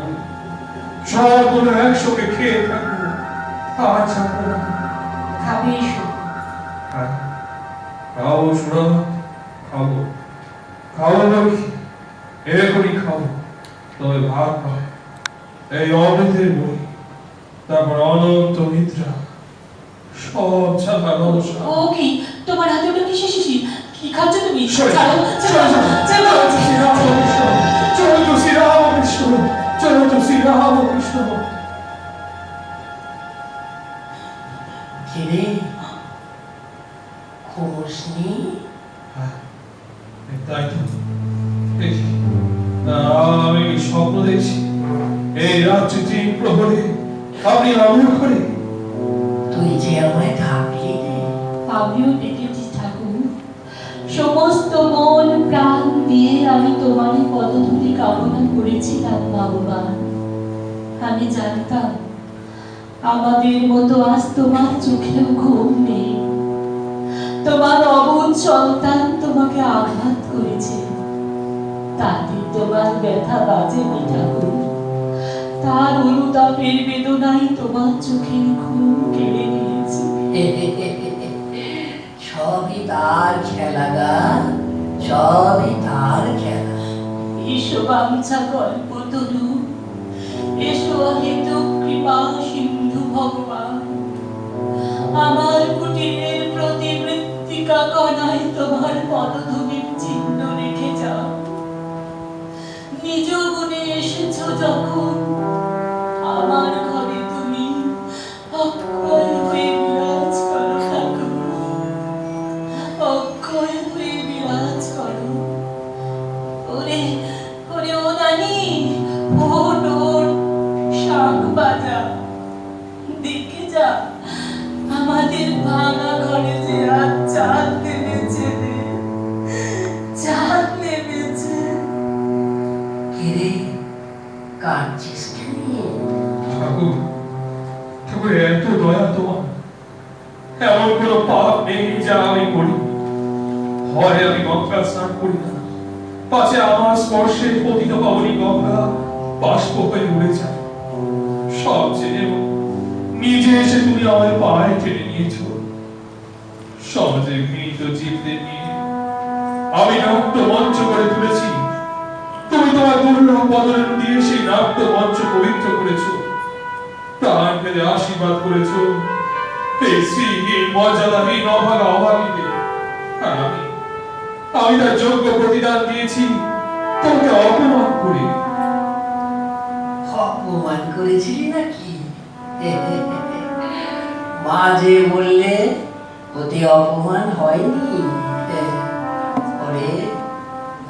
সবগুলো একসঙ্গে খেয়ে থাকবো, আর ছাড়বো না। খাবে এসো। খাও সুরা, খাবো খাবো বলি এরকমই খাবো, তবে ভাত নয়, এই অমৃতের বই, তারপর অনন্ত নিদ্রা, সব ছাড়া নমস্কার। ও কি তোমার হাতে ওটা কিসে শিশি? কি খাচ্ছ তুমি? সরে ছাড়ো, যাও, ছাড়ো, ছাড়ো। চলো তো শ্রীরামকৃষ্ণ, চলো তো শ্রীরামকৃষ্ণ। কিরে ঘুমোসনি? তাই তো, আমি স্বপ্ন দেখছি, এই রাত্রি 3 প্রহরে আপনি আমার ঘরে। তুই যে আমায় থাকলি রে। আমিও ডেকেছি ঠাকুর, সমস্ত মন প্রাণ দিয়ে আমি তোমারই পদধূলি কামনা করেছিলাম ভগবান। আমি জানতাম আমাদের মতো আজ তোমার চোখেও ঘুম নেই। তোমার অবুঝ সন্তান তোমাকে আঘাত করেছে, তাতে তোমার ব্যথা বাজেনি ঠাকুর। তার অনুতাপের বেদনাই তোমার চোখের ঘুম কেড়ে নিয়েছে। সবই তার খেলা গা, সবই তার খেলা। এসো বাঞ্ছা কল্পতরু, এসো অহেতুক কৃপা সিন্ধু ভগবান। আমার কুটিরের প্রতি মৃত্তিকা কণায় তোমার পদধূলির চিহ্ন রেখে যাও। নিজ গুণে এসেছো যখন, আমার ঘরে তুমি অক্ষয় হয়ে বিরাজ করো ঠাকুর, অক্ষয় হয়ে বিরাজ করো। ওরে ওরে ও নানি, ওঠ ওঠ, শাঁখ বাজা, দেখে যা আমাদের ভাঙা ঘরে যে আজ চাঁদ নেমেছে রে, চাঁদ নেমেছে। কিরে কাঁদছিস কেন? ঠাকুর, ঠাকুর এত দয়া তোমার, এমন কোনো পাপ নেই যা আমি করি। হয় আমি গঙ্গা স্নান করি না, পাছে আমার স্পর্শে পতিত পাবনী গঙ্গা বাষ্প হয়ে উড়ে যায়। সব জেনেও নিজে এসে তুমি আমার পায়ে টেনে নিয়েছো। সমাজে মৃত জীবদের নিয়ে আমি নাট্য মঞ্চ করে তুলেছি, তুমি তোমার দুর্লভ বদন দিয়ে সেই নাট্য মঞ্চ পবিত্র করেছো, প্রাণ ফেলে আশীর্বাদ করেছো এই শ্রীহীন মর্যাদাহীন অভাগা অভাগীদের। আর আমি তার যোগ্য প্রতিদান দিয়েছি তোমাকে অপমান করে। অপমান করেছিলি নাকি? মা যে বললে ওতে অপমান হয়নি। ওরে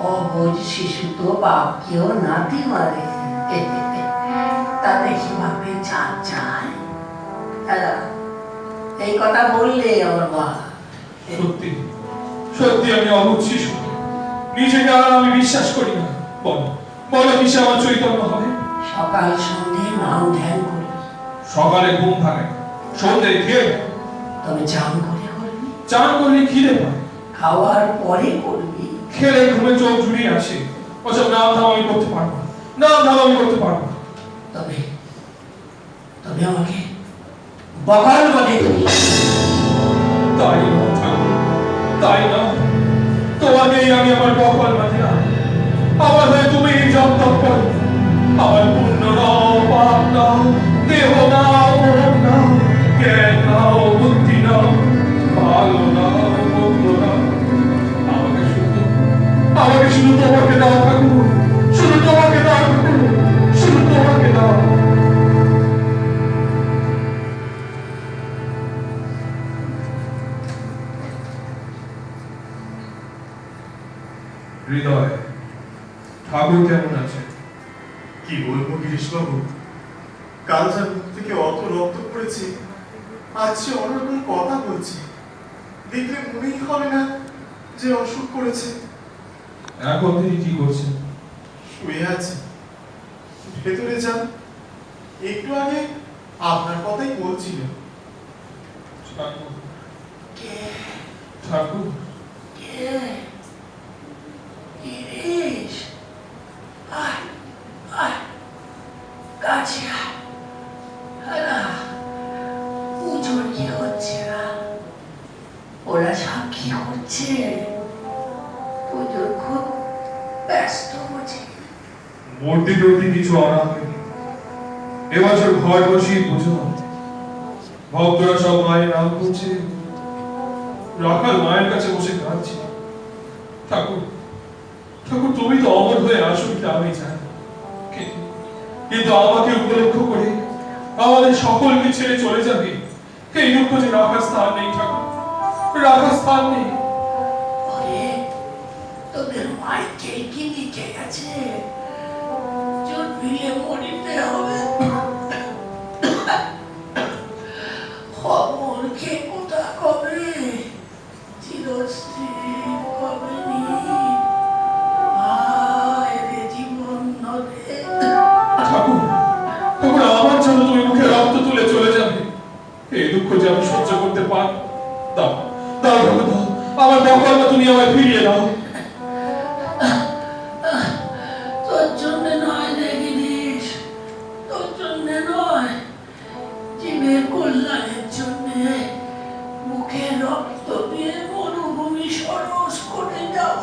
অবুঝ শিশু তো বাপকেও নাতি মারে, তাতে কিভাবে চাঁদ চায়? এই কথা বললে আমার মা। সত্যি সত্যি আমি অবুঝ শিশু, নিজেকে আর আমি বিশ্বাস করি না। বলো বলো কিসে আমার চৈতন্য হবে? সকাল সন্ধে নাম ধ্যান করি। সকালে ঘুম ভাঙে, সন্ধ্যে খেয়ে, তবে চান করে করবি, চান করলে খিদে পায়, খাওয়ার পরে করবি। খেলে ঘুমে চোখ জুড়িয়ে আসে। ওসব নাম ধাম আমি করতে পারবো না, নাম ধাম আমি করতে পারবো না। তবে তবে আমাকে বকাল বলে তাই না ঠাকুর, তাই না, তোমাকেই আমি আমার বকল মাঝে না। আমার হয়ে তুমি জপ তপ করো, আমার পুণ্য নাও, পাপ নাও, দেহ নাও, মন নাও, জ্ঞান নাও, বুদ্ধি নাও, ভালো নাও, মন্দ নাও। আমাকে শুধু তোমাকে দাও ঠাকুর, শুধু তোমাকে দাও ঠাকুর, শুধু তোমাকে দাও। হৃদয়, ঠাকুর কেমন আছে? কি বলবো গিরিশবাবু, কাল যার মুখ থেকে অত রক্ত পড়েছে, আজ সে অন্যরকম কথা বলছে। দেখলে মনেই হবে না যে অসুখ করেছে। এখন তিনি কি করছেন? শুয়ে আছে। ভেতরে যান, একটু আগে আপনার কথাই বলছিল। ঠাকুর কে ঠাকুর কে গিরিশ, আয় আয় কাছে আয়। আরা, পুজোর কি হচ্ছে না? ওরা সাক্ষী হচ্ছে, পুজোর খুব ব্যস্ত বুঝি। মূর্তি টর্তি কিছু আনা হয়নি। এবছর ঘর বসিয়ে পুজো হবে। ভক্তরা সব মায়ের নাম করছে, রাখাল মায়ের কাছে বসে কাঁদছে। ঠাকুর ঠাকুর, তুমি তো অমর হয়ে আসো এটা আমি জানি, কিন্তু আমাকে উপলক্ষ করে আমাদের সকলকে ছেড়ে চলে যাবে, এই দুঃখ যে রাখার স্থান নেই ঠাকুর, রাখার স্থান নেই। ওরে, তোদের মাইকে কি নিচে গেছে? চোট মিলে মরিতে হবে। অমরকে কোথা কবে, চিরস্থির কবে নি, আয় রে জীবন নদে। ঠাকুর ঠাকুর, আমার জন্য তুমি মুখে রক্ত তুলে চলে যাবে, এই দুঃখ যে আমি সহ্য করতে পারি। দাও দাও ঠাকুর দাও, আমার বকলটা তুমি আমায় ফিরিয়ে দাও। তোর জন্য নয় রে গিরিশ, তোর জন্য নয়, জীবের কল্যাণের জন্য মুখে রক্ত দিয়ে মরুভূমি সরস করে যাব।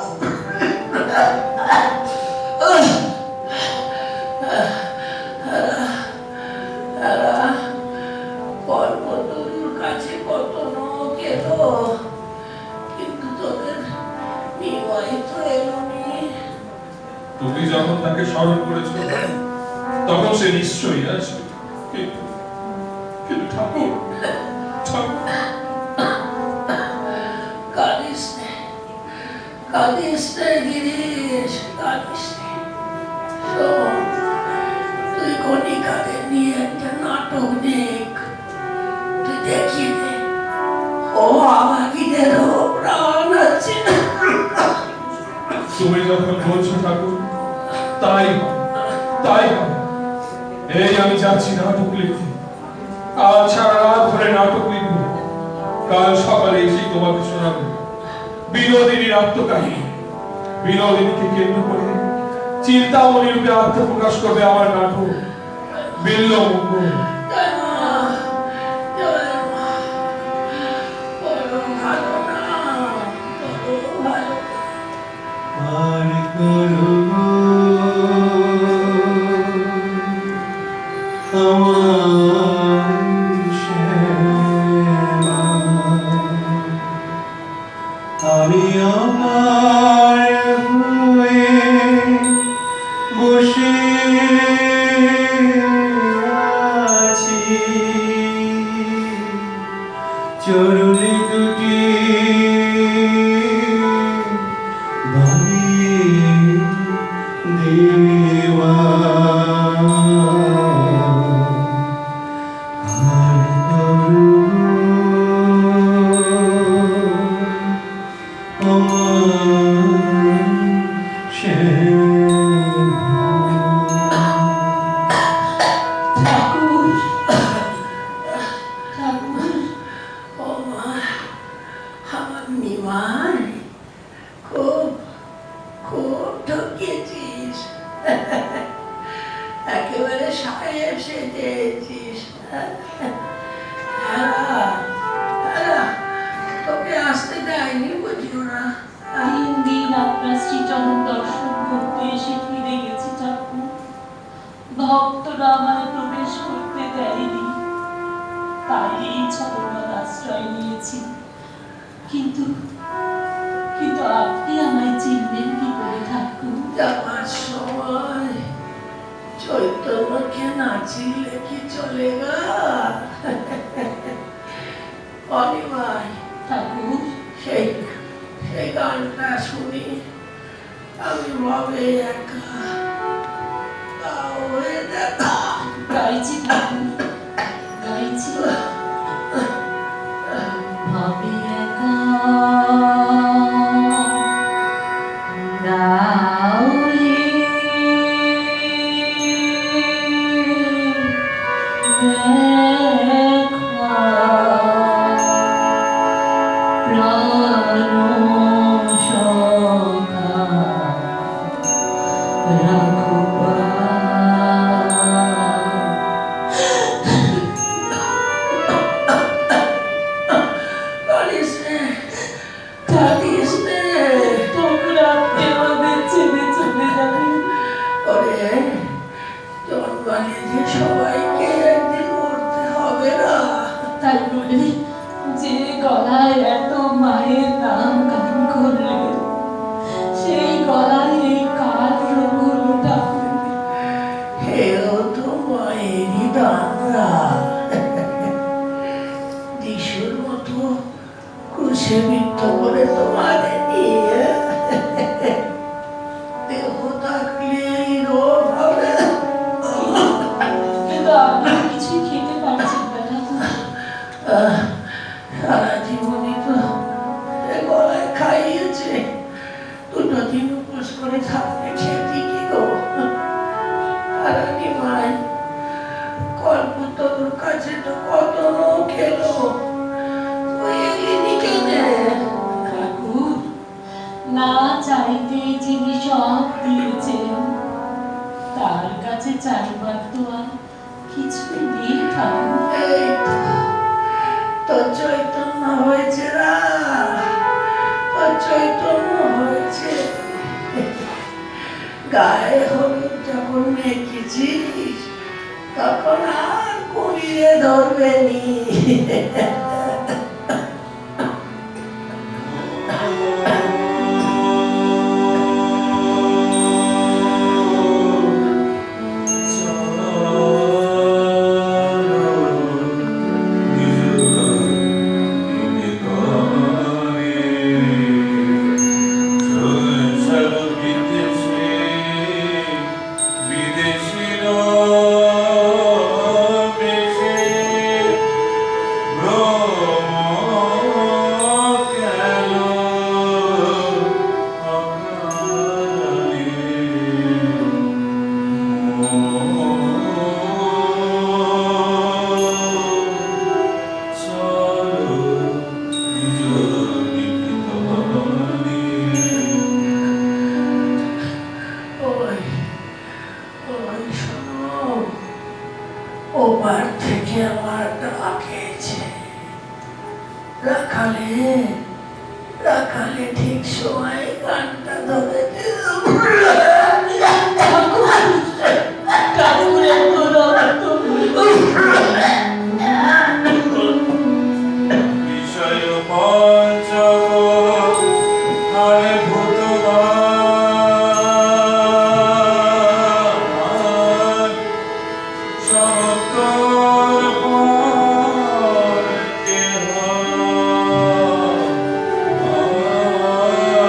কল্পতরুর কাছে কত লোক এলো, কিন্তু তোদের নিমাই তো এলো নি। তুমি যখন তাকে স্মরণ করেছ তখন সে নিশ্চয়ই আসবে, কিন্তু কিন্তু ঠাকুর ঠাকুর, কাঁদিস নে, কাঁদিস নে গিরিশ, কাঁদিস নে। শোন, তুই কণিকাদের নিয়ে একটা নাটক দেখ, তুই দেখিয়ে দে ও আমাগিদেরও প্রাণ আছে। তুমি যখন বলছো ঠাকুর তাই হবে, তাই হবে। এই আমি যাচ্ছি নাটক লিখতে, আজ সারা রাত ধরে নাটক লিখব, কাল সকালে এসে তোমাকে শোনাবো বিনোদিনীর আত্মকাহিনী। বিনোদিনীকে কেন্দ্র করে চিন্তামণি রূপে আত্মপ্রকাশ করবে আমার নাটক বিল্লমঙ্গল। জয় মা, জয় মা, বড় ভালো নাম, বড় ভালো। আর করো আমার সেবা, আমি আমার হয়ে বসে আছি, চরণে দুটি বানিয়ে দেওয়া। আর করো আমার সেবা। ঠাকুর ঠাকুর, ও মা, আমার নিমাই, খুব খুব ঠকিয়েছিস। একেবারে সাহেব সেজেছিস। তোকে আসতে দেয়নি বুঝি ওরা। 3 দিন আপনার শ্রীচরণ দর্শন করতে এসে ফিরে গেছি ঠাকুর, ভক্তরা আমায় প্রবেশ করতে দেয়নি, তাই এই ছলনার আশ্রয় নিয়েছি। কিন্তু কিন্তু আপনি আমায় চিনলেন কি করে ঠাকুর? যাবার সময় চৈতন্যকে নাচিলে কি চলে গা? অনিমাই, ঠাকুর সেই সেই গানটা শুনি আমি ভাবে একা হয়ে দেখা। গাইছি ঠাকুর, গাইছি। ভাবি একা গাও রে করিস নে। তোমরা আমাদের ছেড়ে চলে যাবে। ওরে জন্মালে যে সবাইকে একদিন মরতে হবে না। তাই বলে যে গলায় এত মায়ের নাম গান করলে, সেই গলায় এই কাল হলো ডাকবে। হেও তো মায়েরই দানরা। যিশুর মতো ক্রুশে বিদ্ধ করে তোমারে নিয়ে দেহ থাকলেই রোগ হবে। কিন্তু আপনি কিছুই খেতে পারছেন না ঠাকুর। সারা জীবনই তো এ গলায় খাইয়েছে, দুটো দিন উপোস করে থাকলে খেতে কি গো? সারানি মাই কল্পতরুর কাছে তো কত লোক এলো, তুই এলিনি কেনে? ঠাকুর, না চাইতে যিনি সব দিয়েছেন, তার কাছে চাইবার তো আর কিছুই নেই ঠাকুর। এই তো চৈতন্য হয়েছে না, তো চৈতন্য হয়েছে। গায়ে হলুদ যখন মেখেছিস তখন আর কুড়িয়ে ধরবে নি। ওই ওই শোনো, ওপার থেকে আমার ডাক এসেছে। রাখালে রাখালে ঠিক সময় গানটা ধরে ঠাকুরের তো রক্ত বিষয় পঞ্চক আরে ভূতদান সমতর পর কেহ আয়া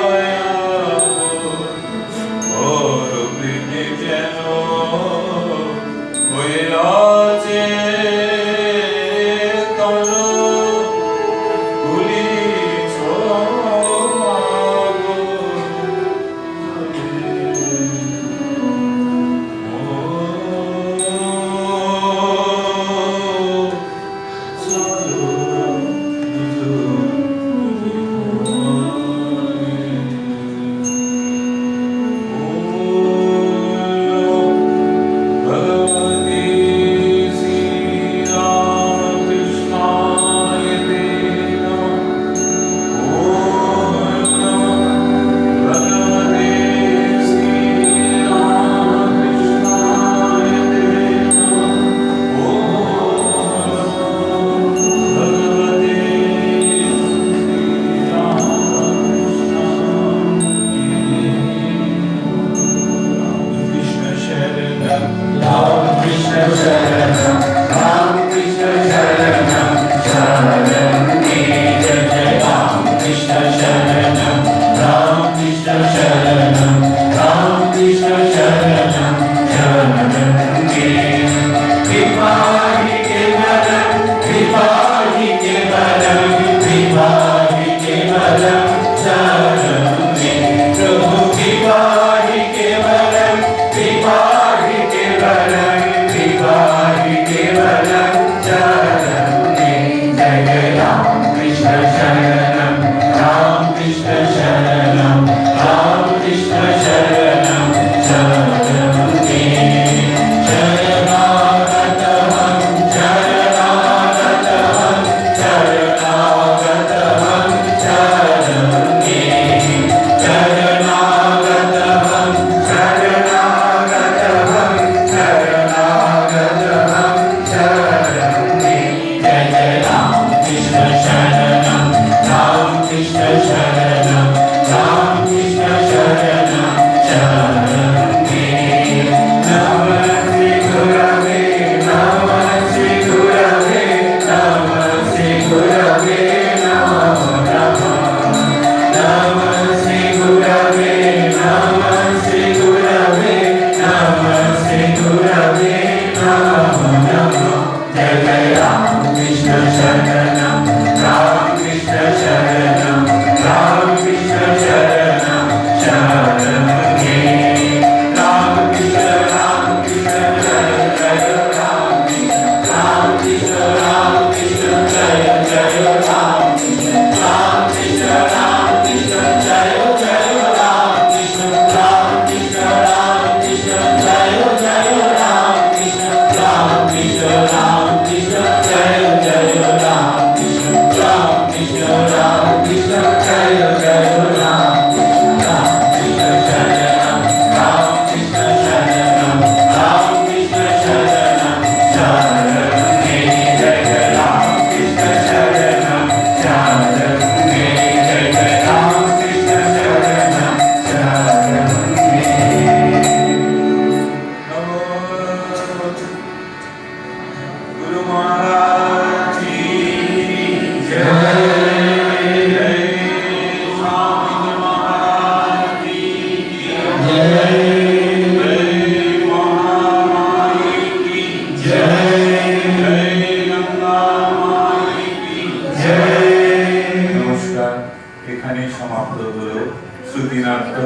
হলো শ্রুতিনাট্য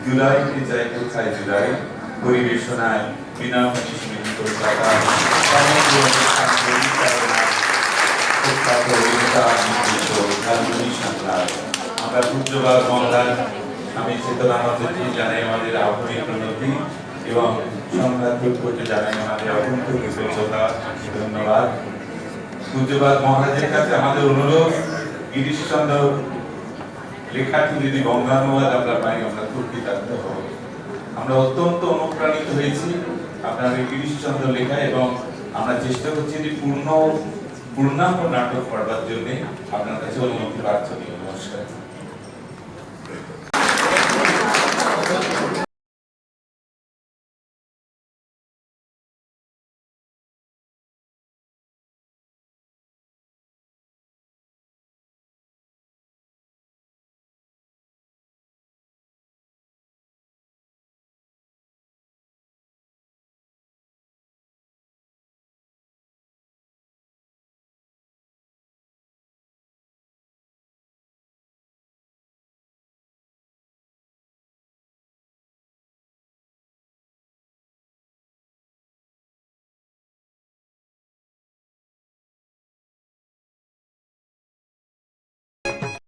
জুলাইতে যাই কোথায় জুলাই পরিবেশনায় বিনা মনীষী কলকাতা সমগ্র অনুষ্ঠান পরিচালনা প্রখ্যাত অভিনেতা নির্দেশক ঝালমুড়ি সাংলার আমরা পূজ্যবাদ মহলার আমি চেতনানন্দকে জানাই আমাদের আধুনিক উন্নতি এবং সংবাদ করতে জানাই আমাদের অত্যন্ত কৃতজ্ঞতা ধন্যবাদ। পূজ্যবাদ মহারাজের কাছে আমাদের অনুরোধ গিরিশচন্দ্র লেখাটি যদি বঙ্গানুবাদ আমরা পাই আমরা খুব কৃতজ্ঞ হব। আমরা অত্যন্ত অনুপ্রাণিত হয়েছি আপনার এই গিরিশচন্দ্র লেখা এবং আমরা চেষ্টা করছি যে পূর্ণাঙ্গ নাটক পড়বার জন্য আপনার কাছে অনুমতি প্রার্থনীয়। নমস্কার।